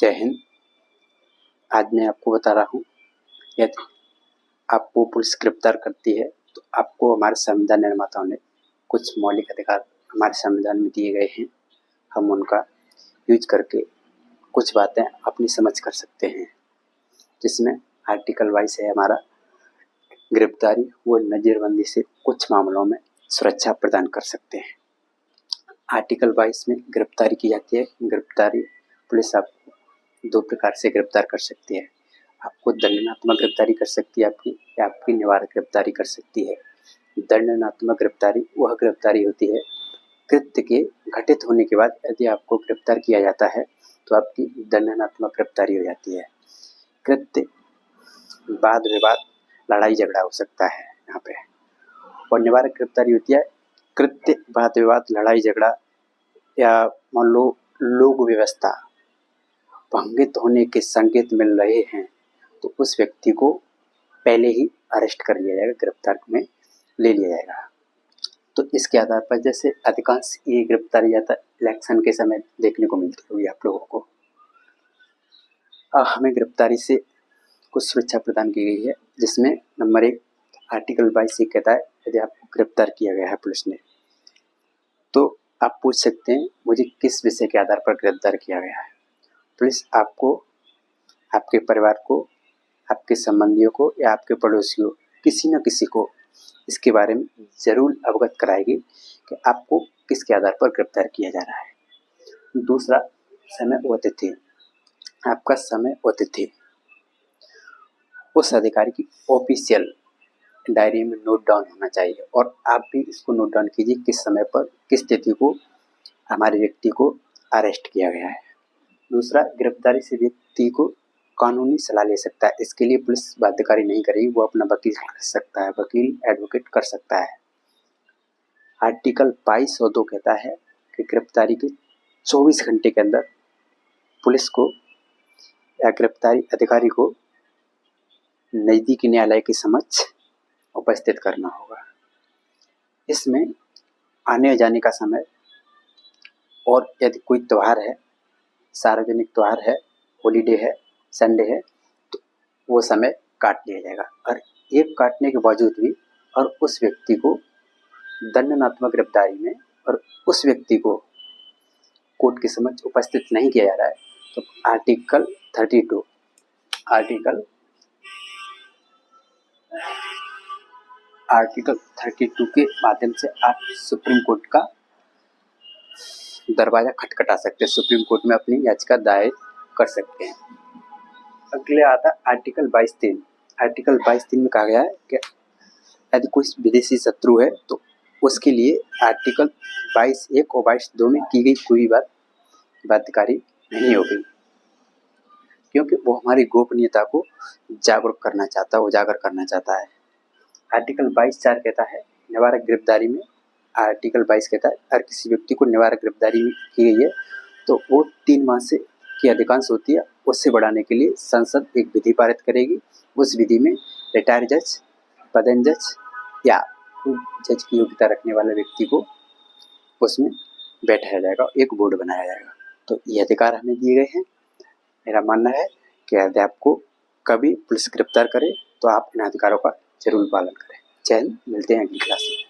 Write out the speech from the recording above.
जय हिंद। आज मैं आपको बता रहा हूँ, यदि आपको पुलिस गिरफ्तार करती है तो आपको हमारे संविधान निर्माताओं ने कुछ मौलिक अधिकार हमारे संविधान में दिए गए हैं। हम उनका यूज करके कुछ बातें अपनी समझ कर सकते हैं, जिसमें आर्टिकल 22 है हमारा गिरफ्तारी व नज़रबंदी से कुछ मामलों में सुरक्षा प्रदान कर सकते हैं। आर्टिकल 22 में गिरफ्तारी की जाती है। गिरफ्तारी पुलिस आपको दो प्रकार से गिरफ्तार कर सकती है। आपको दंडात्मक गिरफ्तारी कर सकती है आपकी निवारक गिरफ्तारी कर सकती है। दंडात्मक गिरफ्तारी वह गिरफ्तारी होती है कृत्य के घटित होने के बाद यदि आपको गिरफ्तार किया जाता है तो आपकी दंडात्मक गिरफ्तारी हो जाती है। कृत्य वाद विवाद लड़ाई झगड़ा हो सकता है यहाँ पे। और निवारक गिरफ्तारी होती है कृत्य वाद विवाद लड़ाई झगड़ा या मान लो लोक व्यवस्था भंगित होने के संकेत मिल रहे हैं तो उस व्यक्ति को पहले ही अरेस्ट कर लिया जाएगा, गिरफ्तार में ले लिया जाएगा। तो इसके आधार पर जैसे अधिकांश ये गिरफ्तारी जाता इलेक्शन के समय देखने को मिलती होगी आप लोगों को। हमें गिरफ्तारी से कुछ सुरक्षा प्रदान की गई है, जिसमें नंबर 1 आर्टिकल 22 से कहता है यदि आपको गिरफ्तार किया गया है पुलिस ने तो आप पूछ सकते हैं मुझे किस विषय के आधार पर गिरफ्तार किया गया है। पुलिस आपको, आपके परिवार को, आपके संबंधियों को या आपके पड़ोसियों किसी न किसी को इसके बारे में ज़रूर अवगत कराएगी कि आपको किसके आधार पर गिरफ्तार किया जा रहा है। दूसरा, समय व तिथि। आपका समय व तिथि उस अधिकारी की ऑफिशियल डायरी में नोट डाउन होना चाहिए और आप भी इसको नोट डाउन कीजिए किस समय पर किस तिथि को हमारे व्यक्ति को अरेस्ट किया गया है। दूसरा, गिरफ्तारी से व्यक्ति को कानूनी सलाह ले सकता है। इसके लिए पुलिस बाध्यकारी नहीं करेगी, वो अपना वकील कर सकता है, वकील एडवोकेट कर सकता है। आर्टिकल 22 और 2 कहता है कि गिरफ्तारी के 24 घंटे के अंदर पुलिस को या गिरफ्तारी अधिकारी को नज़दीकी न्यायालय के समक्ष उपस्थित करना होगा। इसमें आने जाने का समय और यदि कोई त्यौहार है, सार्वजनिक त्यौहार है, हॉलीडे है, संडे है तो वो समय काट लिया जाएगा। और एक काटने के बावजूद भी और उस व्यक्ति को दंडात्मक गिरफ्तारी में और उस व्यक्ति को कोर्ट के समक्ष उपस्थित नहीं किया जा रहा है तो आर्टिकल 32 के माध्यम से आप सुप्रीम कोर्ट का दरवाजा खटखटा सकते हैं, सुप्रीम कोर्ट में अपनी याचिका दायर कर सकते हैं। अगले आता आर्टिकल 22(3). आर्टिकल 22(3) में कहा गया है कि यदि कोई विदेशी शत्रु है तो उसके लिए आर्टिकल 22(1) और 22(2) में की गई कोई बात बाध्यकारी नहीं होगी, क्योंकि वो हमारी गोपनीयता को उजागर करना चाहता है। आर्टिकल 22(4) कहता है निवारक गिरफ्तारी में, आर्टिकल 22 कहता है अगर किसी व्यक्ति को निवारक गिरफ्तारी की गई है तो वो 3 माह से की अधिकांश होती है, उससे बढ़ाने के लिए संसद एक विधि पारित करेगी। उस विधि में रिटायर्ड जज, पदस्थ जज या जज की योग्यता रखने वाले व्यक्ति को उसमें बैठाया जाएगा, एक बोर्ड बनाया जाएगा। तो ये अधिकार हमें दिए गए हैं। मेरा मानना है कि यदि आपको कभी पुलिस गिरफ्तार करे तो आप इन अधिकारों का जरूर पालन करें। जय हिंद, मिलते हैं अगली क्लास में।